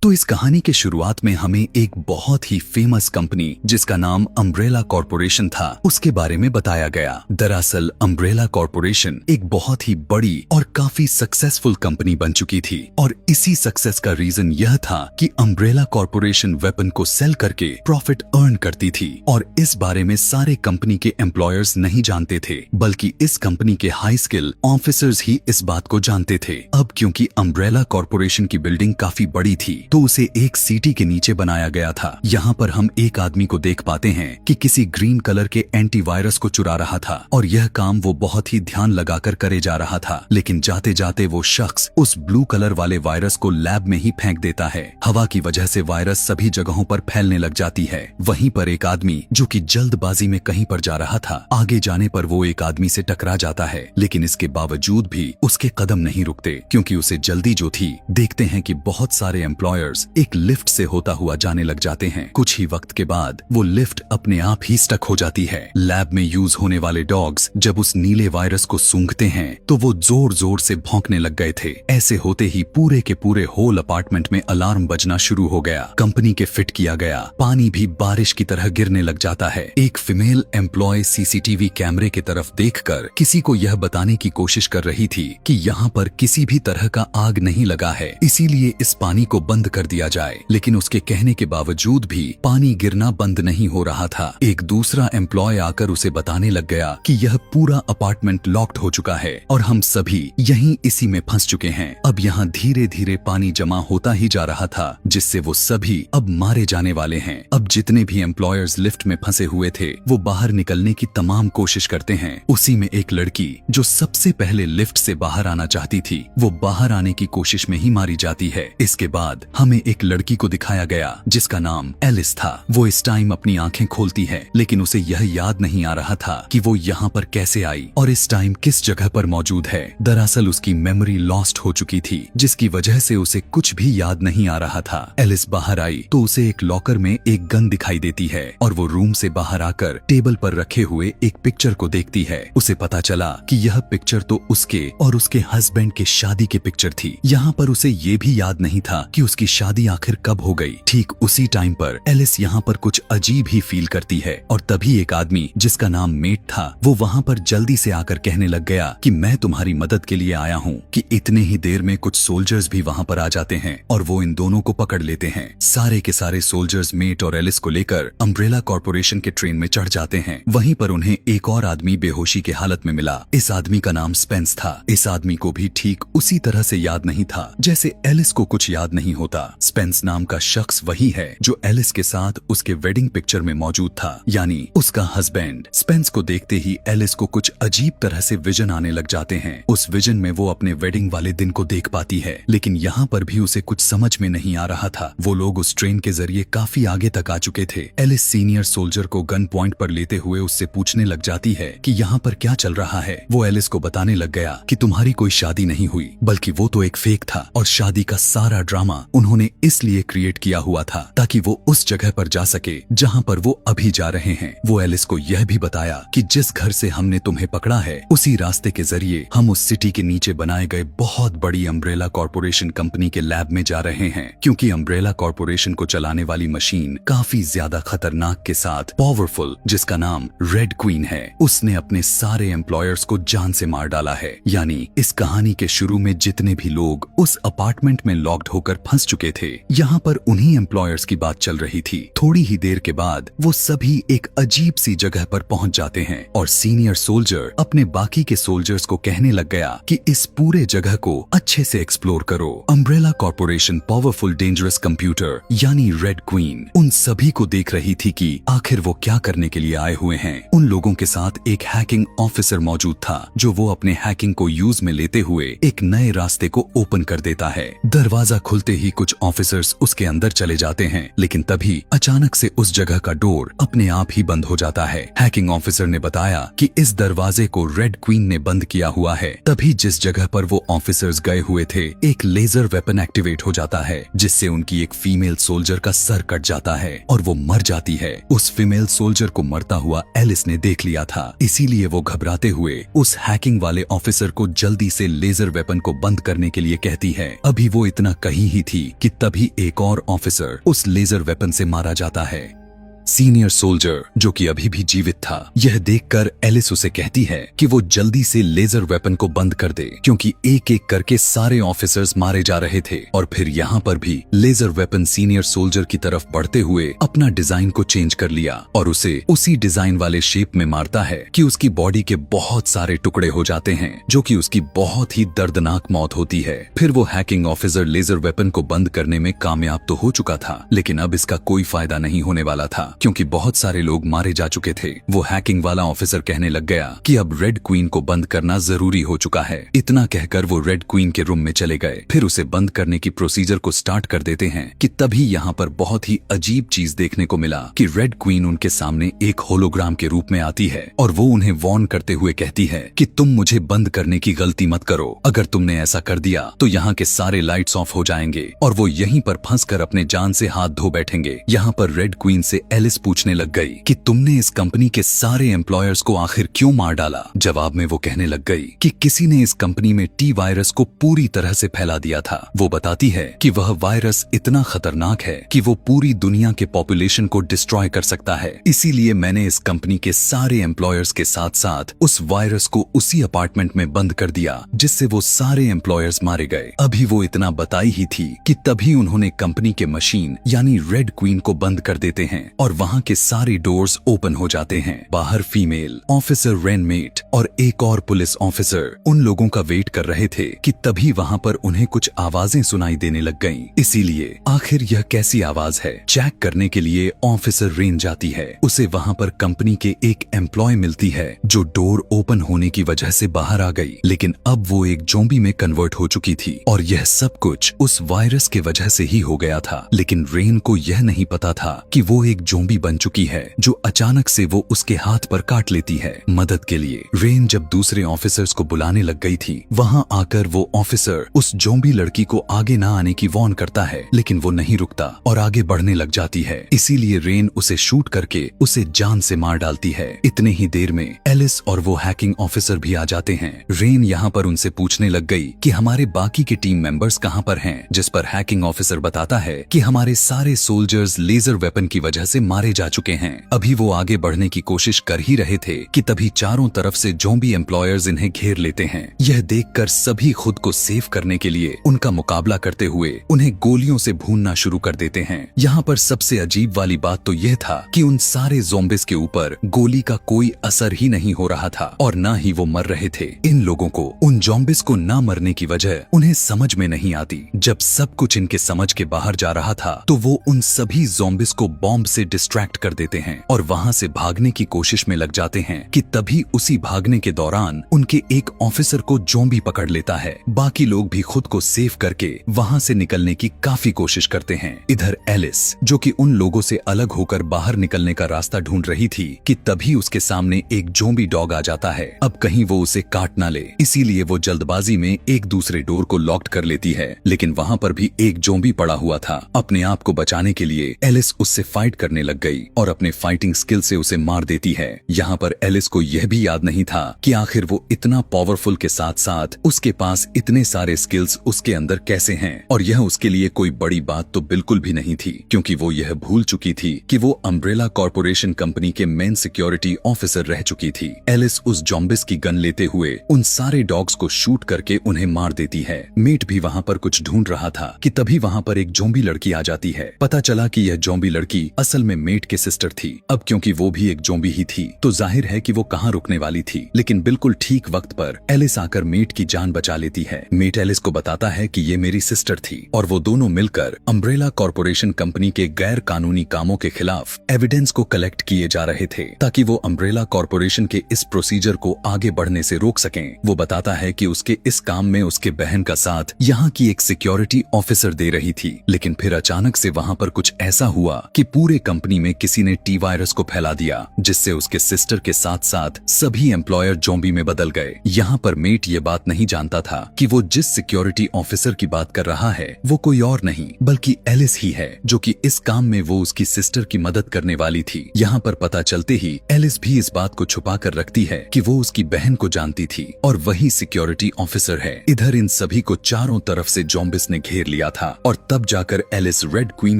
तो इस कहानी के शुरुआत में हमें एक बहुत ही फेमस कंपनी जिसका नाम अम्ब्रेला कॉर्पोरेशन था उसके बारे में बताया गया। दरअसल अम्ब्रेला कॉर्पोरेशन एक बहुत ही बड़ी और काफी सक्सेसफुल कंपनी बन चुकी थी और इसी सक्सेस का रीजन यह था कि अम्ब्रेला कॉर्पोरेशन वेपन को सेल करके प्रॉफिट अर्न करती थी और इस बारे में सारे कंपनी के एम्प्लॉयर्स नहीं जानते थे, बल्कि इस कंपनी के हाई स्किल ऑफिसर्स ही इस बात को जानते थे। अब क्योंकि अम्ब्रेला कॉर्पोरेशन की बिल्डिंग काफी बड़ी थी तो उसे एक सिटी के नीचे बनाया गया था। यहाँ पर हम एक आदमी को देख पाते हैं कि किसी ग्रीन कलर के एंटीवायरस को चुरा रहा था और यह काम वो बहुत ही ध्यान लगाकर करे जा रहा था, लेकिन जाते जाते वो शख्स उस ब्लू कलर वाले वायरस को लैब में ही फेंक देता है। हवा की वजह से वायरस सभी जगहों पर फैलने लग जाती है। वहीं पर एक आदमी जो कि जल्दबाजी में कहीं पर जा रहा था, आगे जाने पर वो एक आदमी से टकरा जाता है, लेकिन इसके बावजूद भी उसके कदम नहीं रुकते क्योंकि उसे जल्दी जो थी। देखते हैं कि बहुत सारे एम्प्लॉयर्स एक लिफ्ट से होता हुआ जाने लग जाते हैं। कुछ ही वक्त के बाद वो लिफ्ट अपने आप ही स्टक हो जाती है। लैब में यूज होने वाले डॉग्स जब उस नीले वायरस को सूंघते हैं तो वो जोर जोर से भौंकने लग गए थे। ऐसे होते ही पूरे के पूरे होल अपार्टमेंट में अलार्म बजना शुरू हो गया। कंपनी के फिट किया गया पानी भी बारिश की तरह गिरने लग जाता है। एक फीमेल एम्प्लॉय सीसीटीवी कैमरे की तरफ देखकर किसी को यह बताने की कोशिश कर रही थी कि यहाँ पर किसी भी तरह का आग नहीं लगा है, इसीलिए इस पानी को बंद कर दिया जाए, लेकिन उसके कहने के बावजूद भी पानी गिरना बंद नहीं हो रहा था। एक दूसरा एम्प्लॉय आकर उसे बताने लग गया कि यह पूरा अपार्टमेंट लॉक्ड हो चुका है और हम सभी यहीं इसी में फंस चुके हैं। अब यहाँ धीरे धीरे पानी जमा होता ही जा रहा था, जिससे वो सभी अब मारे जाने वाले हैं। अब जितने भी एम्प्लॉयर्स लिफ्ट में फंसे हुए थे वो बाहर निकलने की तमाम कोशिश करते हैं। उसी में एक लड़की जो सबसे पहले लिफ्ट से बाहर आना चाहती थी वो बाहर आने की कोशिश में ही मारी जाती है। इसके बाद हमें एक लड़की को दिखाया गया जिसका नाम एलिस था। वो इस टाइम अपनी आंखें खोलती है, लेकिन उसे यह याद नहीं आ रहा था कि वो यहाँ पर कैसे आई और इस टाइम किस जगह पर मौजूद है। दरअसल उसकी मेमोरी लॉस्ट हो चुकी थी, जिसकी वजह से उसे कुछ भी याद नहीं आ रहा था। एलिस बाहर आई तो उसे एक लॉकर में एक गन दिखाई देती है और वो रूम से बाहर आकर टेबल पर रखे हुए एक पिक्चर को देखती है। उसे पता चला कि यह पिक्चर तो उसके और उसके हस्बैंड के शादी की पिक्चर थी। यहाँ पर उसे ये भी याद नहीं था कि उसकी शादी आखिर कब हो गई। ठीक उसी टाइम पर एलिस यहाँ पर कुछ अजीब ही फील करती है और तभी एक आदमी जिसका नाम मेट था वो वहाँ पर जल्दी से आकर कहने लग गया कि मैं तुम्हारी मदद के लिए आया हूँ। कि इतने ही देर में कुछ सोल्जर्स भी वहाँ पर आ जाते हैं और वो इन दोनों को पकड़ लेते हैं। सारे के सारे सोल्जर्स मेट और एलिस को लेकर अम्ब्रेला कॉर्पोरेशन के ट्रेन में चढ़ जाते हैं। वहीं पर उन्हें एक और आदमी बेहोशी की हालत में मिला। इस आदमी का नाम स्पेंस था। इस आदमी को भी ठीक उसी तरह से याद नहीं था जैसे एलिस को कुछ याद नहीं होता। स्पेंस नाम का शख्स वही है जो एलिस के साथ उसके वेडिंग पिक्चर में मौजूद था, यानी उसका हस्बैंड। स्पेंस को देखते ही एलिस को कुछ अजीब तरह से विजन आने लग जाते हैं। उस विजन में वो अपने वेडिंग वाले दिन को देख पाती है, लेकिन यहाँ पर भी उसे कुछ समझ में नहीं आ रहा था। वो लोग उस ट्रेन के जरिए काफी आगे तक आ चुके थे। एलिस सीनियर सोल्जर को गन पॉइंट पर लेते हुए उससे पूछने लग जाती है कि यहाँ पर क्या चल रहा है। वो एलिस को बताने लग गया कि तुम्हारी कोई शादी नहीं हुई, बल्कि वो तो एक फेक था और शादी का सारा ड्रामा उन्होंने इसलिए क्रिएट किया हुआ था ताकि वो उस जगह पर जा सके जहां पर वो अभी जा रहे हैं। वो एलिस को यह भी बताया कि जिस घर से हमने तुम्हें पकड़ा है उसी रास्ते के जरिए हम उस सिटी के नीचे बनाए गए बहुत बड़ी अम्ब्रेला कॉर्पोरेशन कंपनी के लैब में जा रहे हैं, क्योंकि अम्ब्रेला कॉर्पोरेशन को चलाने वाली मशीन काफी ज्यादा खतरनाक के साथ पावरफुल, जिसका नाम रेड क्वीन है, उसने अपने सारे एम्प्लॉयर्स को जान से मार डाला है। यानी इस कहानी के शुरू में जितने भी लोग उस अपार्टमेंट में लॉक्ड होकर फंस चुके थे, यहाँ पर उन्हीं एम्प्लॉयर्स की बात चल रही थी। थोड़ी ही देर के बाद वो सभी एक अजीब सी जगह पर पहुंच जाते हैं और सीनियर सोल्जर अपने बाकी के सोल्जर्स को कहने लग गया कि इस पूरे जगह को अच्छे से एक्सप्लोर करो। Umbrella corporation powerful dangerous computer यानी रेड क्वीन उन सभी को देख रही थी कि आखिर वो क्या करने के लिए आए हुए हैं। उन लोगों के साथ एक हैकिंग ऑफिसर मौजूद था जो वो अपने हैकिंग को यूज में लेते हुए एक नए रास्ते को ओपन कर देता है। दरवाजा खुलते ही कुछ ऑफिसर्स उसके अंदर चले जाते हैं, लेकिन तभी अचानक से उस जगह का डोर अपने आप ही बंद हो जाता है। हैकिंग ऑफिसर ने बताया कि इस दरवाजे को रेड क्वीन ने बंद किया हुआ है। तभी जिस जगह पर वो ऑफिसर्स गए हुए थे एक लेजर वेपन एक्टिवेट हो जाता है, जिससे उनकी एक फीमेल सोल्जर का सर कट जाता है और वो मर जाती है। उस फीमेल सोल्जर को मरता हुआ एलिस ने देख लिया था, इसीलिए वो घबराते हुए उस हैकिंग वाले ऑफिसर को जल्दी से लेजर वेपन को बंद करने के लिए कहती है। अभी वो इतना कही ही थी कि तभी एक और ऑफिसर उस लेजर वेपन से मारा जाता है। सीनियर सोल्जर जो कि अभी भी जीवित था, यह देखकर एलिस उसे कहती है कि वो जल्दी से लेजर वेपन को बंद कर दे, क्योंकि एक एक करके सारे ऑफिसर्स मारे जा रहे थे। और फिर यहाँ पर भी लेजर वेपन सीनियर सोल्जर की तरफ बढ़ते हुए अपना डिजाइन को चेंज कर लिया और उसे उसी डिजाइन वाले शेप में मारता है कि उसकी बॉडी के बहुत सारे टुकड़े हो जाते हैं, जो कि उसकी बहुत ही दर्दनाक मौत होती है। फिर वो हैकिंग ऑफिसर लेजर वेपन को बंद करने में कामयाब तो हो चुका था, लेकिन अब इसका कोई फायदा नहीं होने वाला था, क्योंकि बहुत सारे लोग मारे जा चुके थे। वो हैकिंग वाला ऑफिसर कहने लग गया कि अब रेड क्वीन को बंद करना जरूरी हो चुका है। इतना कहकर वो रेड क्वीन के रूम में चले गए। फिर उसे बंद करने की प्रोसीजर को स्टार्ट कर देते हैं कि तभी यहाँ पर बहुत ही अजीब चीज देखने को मिला कि रेड क्वीन उनके सामने एक होलोग्राम के रूप में आती है और वो उन्हें वॉर्न करते हुए कहती है कि तुम मुझे बंद करने की गलती मत करो। अगर तुमने ऐसा कर दिया तो यहाँ के सारे लाइट्स ऑफ हो जाएंगे और वो यहीं पर फंसकर अपने जान से हाथ धो बैठेंगे। यहाँ पर रेड क्वीन से एलिस पूछने लग गई कि तुमने इस कंपनी के सारे एम्प्लॉयर्स को आखिर क्यों मार डाला। जवाब में वो कहने लग गई कि किसी ने इस कंपनी में टी वायरस को पूरी तरह से फैला दिया था। वो बताती है कि वह वायरस इतना खतरनाक है कि वो पूरी दुनिया के पॉपुलेशन को डिस्ट्रॉय कर सकता है, इसीलिए मैंने इस कंपनी के सारे एम्प्लॉयर्स के साथ साथ उस वायरस को उसी अपार्टमेंट में बंद कर दिया जिससे वो सारे एम्प्लॉयर्स मारे गए। अभी वो इतना बताई ही थी कि तभी उन्होंने कंपनी के मशीन यानी रेड क्वीन को बंद कर देते हैं और वहाँ के सारे डोर्स ओपन हो जाते हैं। बाहर फीमेल ऑफिसर रेनमेट और एक और पुलिस ऑफिसर उन लोगों का वेट कर रहे थे कि तभी वहाँ पर उन्हें कुछ आवाजें सुनाई देने लग गईं। इसीलिए आखिर यह कैसी आवाज है चेक करने के लिए ऑफिसर रेन जाती है। उसे वहाँ पर कंपनी के एक एम्प्लॉय मिलती है जो डोर ओपन होने की वजह से बाहर आ गई, लेकिन अब वो एक ज़ॉम्बी में कन्वर्ट हो चुकी थी और यह सब कुछ उस वायरस के वजह से ही हो गया था। लेकिन रेन को यह नहीं पता था कि वो एक ज़ॉम्बी बन चुकी है जो अचानक से वो उसके हाथ पर काट लेती है। मदद के लिए रेन जब दूसरे ऑफिसर्स को बुलाने लग गई थी, वहाँ आकर वो ऑफिसर उस ज़ॉम्बी लड़की को आगे ना आने की वॉर्न करता है, लेकिन वो नहीं रुकता और आगे बढ़ने लग जाती है। इसीलिए रेन उसे शूट करके उसे जान से मार डालती है। इतने ही देर में एलिस और वो हैकिंग ऑफिसर भी आ जाते हैं। रेन यहाँ पर उनसे पूछने लग गई कि हमारे बाकी के टीम मेंबर्स कहाँ पर हैं, जिस पर हैकिंग ऑफिसर बताता है कि हमारे सारे सोल्जर्स लेजर वेपन की वजह से मारे जा चुके हैं। अभी वो आगे बढ़ने की कोशिश कर ही रहे थे कि तभी चारों तरफ से ज़ॉम्बी एम्प्लॉयर्स इन्हें घेर लेते हैं। यह देखकर सभी खुद को सेव करने के लिए उनका मुकाबला करते हुए उन्हें गोलियों से भूनना शुरू कर देते हैं। यहाँ पर सबसे अजीब वाली बात तो यह था कि उन सारे ज़ॉम्बिस के ऊपर गोली का कोई असर ही नहीं हो रहा था और न ही वो मर रहे थे। इन लोगों को उन ज़ॉम्बिस को न मरने की वजह उन्हें समझ में नहीं आती। जब सब कुछ इनके समझ के बाहर जा रहा था तो वो उन सभी ज़ॉम्बिस को बॉम्ब से डिस्ट्रैक्ट कर देते हैं और वहाँ से भागने की कोशिश में लग जाते हैं कि तभी उसी भागने के दौरान उनके एक ऑफिसर को ज़ॉम्बी पकड़ लेता है। बाकी लोग भी खुद को सेव करके वहाँ से निकलने की काफी कोशिश करते हैं। इधर एलिस जो कि उन लोगों से अलग होकर बाहर निकलने का रास्ता ढूंढ रही थी कि तभी उसके सामने एक ज़ॉम्बी डॉग आ जाता है। अब कहीं वो उसे काट ना ले, इसीलिए वो जल्दबाजी में एक दूसरे डोर को लॉक कर लेती है, लेकिन वहाँ पर भी एक ज़ॉम्बी पड़ा हुआ था। अपने आप को बचाने के लिए एलिस उससे फाइट करने लग गई और अपने फाइटिंग स्किल से उसे मार देती है। यहाँ पर एलिस को यह भी याद नहीं था कि आखिर वो इतना पावरफुल के साथ साथ उसके पास इतने सारे स्किल्स उसके अंदर कैसे हैं, और यह उसके लिए कोई बड़ी बात तो बिल्कुल भी नहीं थी, क्योंकि वो यह भूल चुकी थी कि वो अम्ब्रेला कॉर्पोरेशन कंपनी के मेन सिक्योरिटी ऑफिसर रह चुकी थी। एलिस उस ज़ॉम्बिस की गन लेते हुए उन सारे डॉग्स को शूट करके उन्हें मार देती है। मेट भी वहाँ पर कुछ ढूंढ रहा था कि तभी वहाँ पर एक ज़ॉम्बी लड़की आ जाती है। पता चला कि यह ज़ॉम्बी लड़की असल में मेट के सिस्टर थी। अब क्योंकि वो भी एक ज़ॉम्बी ही थी तो जाहिर है कि वो कहाँ रुकने वाली थी, लेकिन बिल्कुल ठीक वक्त पर एलिस आकर मेट की जान बचा लेती है। मेट एलिस को बताता है कि ये मेरी सिस्टर थी और वो दोनों मिलकर अम्ब्रेला कॉर्पोरेशन कंपनी के गैर कानूनी कामों के खिलाफ एविडेंस को कलेक्ट किए जा रहे थे ताकि वो अम्ब्रेला कॉर्पोरेशन के इस प्रोसीजर को आगे बढ़ने से रोक सकें। वो बताता है कि उसके इस काम में उसके बहन का साथ यहाँ की एक सिक्योरिटी ऑफिसर दे रही थी, लेकिन फिर अचानक से वहाँ पर कुछ ऐसा हुआ कि पूरे कंपनी में किसी ने टी वायरस को फैला दिया, जिससे उसके सिस्टर के साथ साथ सभी एम्प्लॉयर ज़ॉम्बी में बदल गए। यहाँ पर मेट ये बात नहीं जानता था कि वो जिस सिक्योरिटी ऑफिसर की बात कर रहा है वो कोई और नहीं बल्कि एलिस ही है, जो कि इस काम में वो उसकी सिस्टर की मदद करने वाली थी। यहाँ पर पता चलते ही एलिस भी इस बात को छुपा कर रखती है कि वो उसकी बहन को जानती थी और वही सिक्योरिटी ऑफिसर है। इधर इन सभी को चारों तरफ से ज़ॉम्बिस ने घेर लिया था और तब जाकर एलिस रेड क्वीन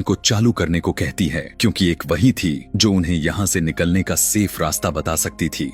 को चालू करने को कहती है, क्योंकि एक वही थी जो उन्हें यहाँ से निकलने का सेफ रास्ता बता सकती थी।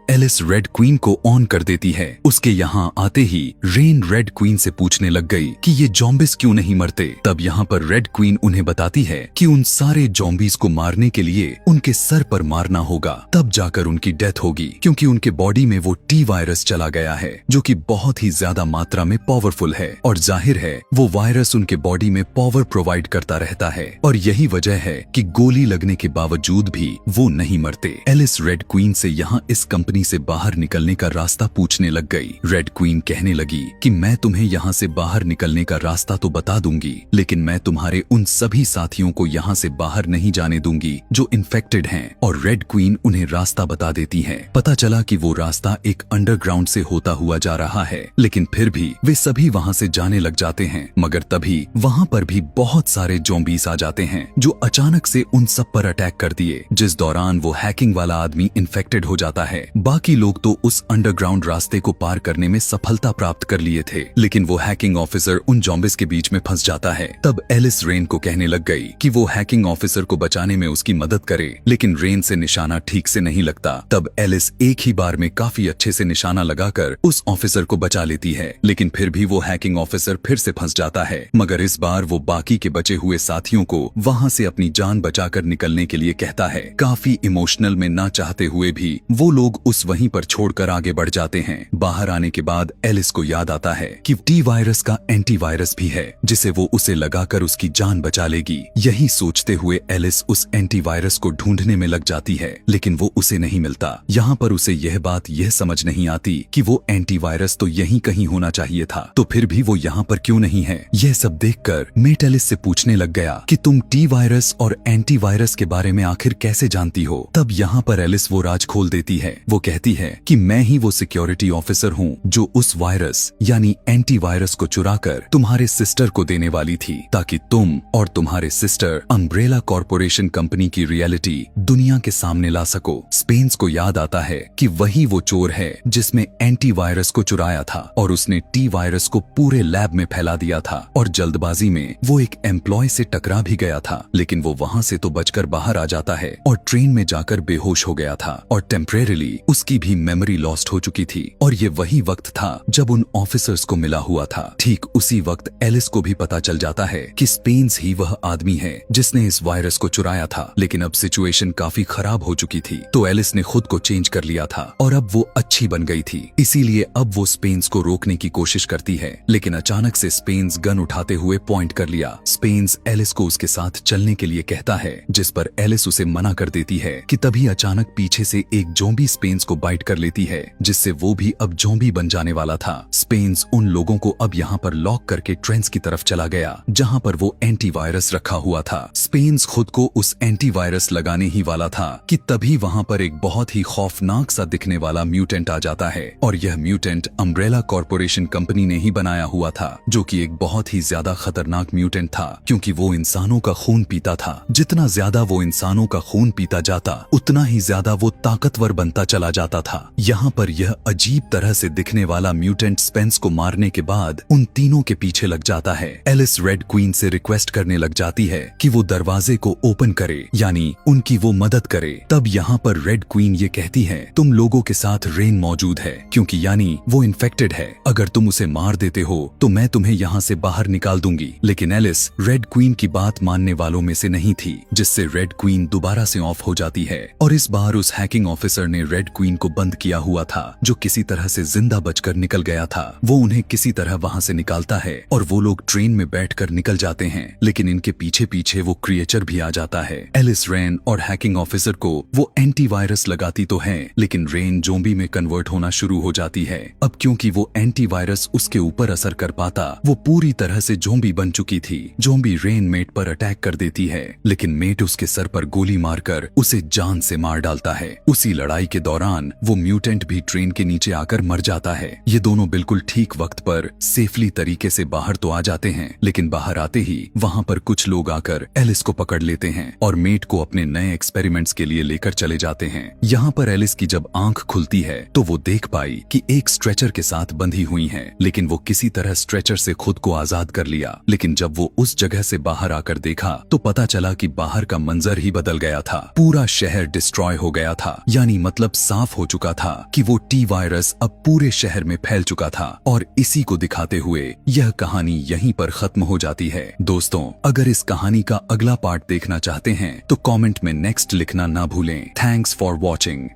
एलिस रेड क्वीन को ऑन कर देती है। उसके यहाँ आते ही रेन रेड क्वीन से पूछने लग गई कि ये ज़ॉम्बिस क्यों नहीं मरते। तब यहाँ पर रेड क्वीन उन्हें बताती है कि उन सारे ज़ॉम्बिस को मारने के लिए उनके सर पर मारना होगा, तब जाकर उनकी डेथ होगी, क्योंकि उनके बॉडी में वो टी वायरस चला गया है जो कि बहुत ही ज्यादा मात्रा में पावरफुल है और जाहिर है वो वायरस उनके बॉडी में पावर प्रोवाइड करता रहता है और यही वजह है कि गोली लगने के बावजूद भी वो नहीं मरते। एलिस रेड क्वीन से यहाँ इस कंपनी से बाहर निकलने का रास्ता पूछने लग गई। रेड क्वीन कहने लगी कि मैं तुम्हें यहाँ से बाहर निकलने का रास्ता तो बता दूंगी, लेकिन मैं तुम्हारे उन सभी साथियों को यहाँ से बाहर नहीं जाने दूंगी जो इन्फेक्टेड हैं। और रेड क्वीन उन्हें रास्ता बता देती है। पता चला कि वो रास्ता एक अंडरग्राउंड से होता हुआ जा रहा है, लेकिन फिर भी वे सभी वहाँ से जाने लग जाते हैं। मगर तभी वहाँ पर भी बहुत सारे ज़ॉम्बीस आ जाते हैं जो अचानक से उन सब पर अटैक कर दिए, जिस दौरान वो हैकिंग वाला आदमी इन्फेक्टेड हो जाता है। बाकी लोग तो उस अंडरग्राउंड रास्ते को पार करने में सफलता प्राप्त कर लिए थे, लेकिन वो हैकिंग ऑफिसर उन ज़ॉम्बिस के बीच में फंस जाता है। तब एलिस रेन को कहने लग गई कि वो हैकिंग ऑफिसर को बचाने में उसकी मदद करे, लेकिन रेन से निशाना ठीक से नहीं लगता। तब एलिस एक ही बार में काफी अच्छे से निशाना लगाकर उस ऑफिसर को बचा लेती है, लेकिन फिर भी वो हैकिंग ऑफिसर फिर से फंस जाता है। मगर इस बार वो बाकी के बचे हुए साथियों को वहाँ से अपनी जान बचाकर निकलने के लिए कहता है। काफी इमोशनल में ना चाहते हुए भी वो लोग उस वहीं पर छोड़कर आगे बढ़ जाते हैं। बाहर आने के बाद एलिस को याद आता है कि टी वायरस का एंटीवायरस भी है, जिसे वो उसे लगाकर उसकी जान बचा लेगी। यही सोचते हुए एलिस उस एंटीवायरस को ढूंढने में लग जाती है, लेकिन वो उसे नहीं मिलता। यहाँ पर उसे यह बात यह समझ नहीं आती कि वो एंटीवायरस तो यहीं कहीं होना चाहिए था, तो फिर भी वो यहाँ पर क्यों नहीं है। यह सब देखकर मेट एलिस से पूछने लग गया कि तुम टी वायरस और एंटीवायरस के बारे में आखिर कैसे जानती हो। तब यहाँ पर एलिस वो राज खोल देती है। वो कहती है कि मैं ही वो सिक्योरिटी ऑफिसर हूँ जो उस वायरस यानी एंटीवायरस को चुराकर तुम्हारे सिस्टर को देने वाली थी, ताकि तुम और तुम्हारे सिस्टर अम्ब्रेला कॉर्पोरेशन कंपनी की रियलिटी दुनिया के सामने ला सको। स्पेन्स को याद आता है कि वही वो चोर है जिसमें एंटीवायरस को चुराया था और उसने टी वायरस को पूरे लैब में फैला दिया था और जल्दबाजी में वो एक एम्प्लॉय से टकरा भी गया था, लेकिन वो वहाँ से तो बचकर बाहर आ जाता है और ट्रेन में जाकर बेहोश हो गया था और टेम्परेरीली उसकी भी मेमोरी लॉस्ट हो चुकी थी। और ये वही वक्त था जब उन ऑफिसर्स को मिला हुआ था। ठीक उसी वक्त एलिस को भी पता चल जाता है कि स्पेन्स ही वह आदमी है जिसने इस वायरस को चुराया था, लेकिन अब सिचुएशन काफी खराब हो चुकी थी, तो एलिस ने खुद को चेंज कर लिया था और अब वो अच्छी बन गई थी। इसीलिए अब वो स्पेन्स को रोकने की कोशिश करती है, लेकिन अचानक से स्पेन्स गन उठाते हुए पॉइंट कर लिया। स्पेन्स एलिस को उसके साथ चलने के लिए कहता है, जिस पर एलिस उसे मना कर देती है कि तभी अचानक पीछे से एक ज़ॉम्बी स्पेन्स को बाइट कर लेती है, जिससे वो भी अब ज़ॉम्बी बन जाने वाला था। स्पेन्स उन लोगों को अब यहाँ पर लॉक करके ट्रेंच की तरफ चला गया जहाँ पर वो एंटीवायरस रखा हुआ था। स्पेन्स खुद को उस एंटीवायरस लगाने ही वाला था कि तभी वहाँ पर एक बहुत ही खौफनाक सा दिखने वाला म्यूटेंट आ जाता है और यह म्यूटेंट अम्ब्रेला कॉर्पोरेशन कंपनी ने ही बनाया हुआ था, जो कि एक बहुत ही ज्यादा खतरनाक म्यूटेंट था, क्योंकि वो इंसानों का खून पीता था। जितना ज्यादा वो इंसानों का खून पीता जाता उतना ही ज्यादा वो ताकतवर बनता चला जाता था। यहाँ पर यह अजीब तरह से दिखने वाला म्यूटेंट स्पेंस को मारने के बाद उन तीनों के पीछे लग जाता है। एलिस रेड क्वीन से रिक्वेस्ट करने लग जाती है कि वो दरवाजे को ओपन करे, यानी उनकी वो मदद करे। तब यहाँ पर रेड क्वीन ये कहती है, तुम लोगों के साथ रेन मौजूद है, क्योंकि यानी वो इन्फेक्टेड है। अगर तुम उसे मार देते हो तो मैं तुम्हें यहाँ से बाहर निकाल दूंगी। लेकिन एलिस रेड क्वीन की बात मानने वालों में से नहीं थी, जिससे रेड क्वीन दोबारा से ऑफ हो जाती है और इस बार उस हैकिंग ऑफिसर ने रेड क्वीन को बंद किया हुआ था, जो किसी तरह से जिंदा बचकर निकल गया था। वो उन्हें किसी तरह वहां से निकालता है और वो लोग ट्रेन में बैठकर निकल जाते हैं, लेकिन इनके पीछे पीछे वो क्रिएचर भी आ जाता है। एलिस रेन और हैकिंग ऑफिसर को वो एंटीवायरस लगाती तो है, लेकिन रेन ज़ोंबी में कन्वर्ट होना शुरू हो जाती है। अब क्योंकि वो एंटीवायरस उसके ऊपर असर कर पाता, वो पूरी तरह से ज़ोंबी बन चुकी थी। ज़ोंबी रेन मेट पर अटैक कर देती है, लेकिन मेट उसके सर पर गोली मारकर उसे जान से मार डालता है। उसी लड़ाई के दौरान वो म्यूटेंट भी ट्रेन के नीचे आकर मर जाता है। ये दोनों बिल्कुल ठीक वक्त पर सेफली तरीके से बाहर तो आ जाते हैं, लेकिन बाहर आते ही वहां पर कुछ लोग आकर एलिस को पकड़ लेते हैं और मेट को अपने नए एक्सपेरिमेंट्स के लिए लेकर चले जाते हैं। यहाँ पर एलिस की जब आंख खुलती है तो वो देख पाई कि एक स्ट्रेचर के साथ बंधी हुई है, लेकिन वो किसी तरह स्ट्रेचर से खुद को आजाद कर लिया। लेकिन जब वो उस जगह से बाहर आकर देखा तो पता चला कि बाहर का मंजर ही बदल गया था। पूरा शहर डिस्ट्रॉय हो गया था, यानी मतलब साफ हो चुका था कि वो टी वायरस अब पूरे शहर में फैल चुका था। और इसी को दिखाते हुए यह कहानी यहीं पर खत्म हो जाती है। दोस्तों, अगर इस कहानी का अगला पार्ट देखना चाहते हैं तो कमेंट में नेक्स्ट लिखना ना भूलें। Thanks for watching.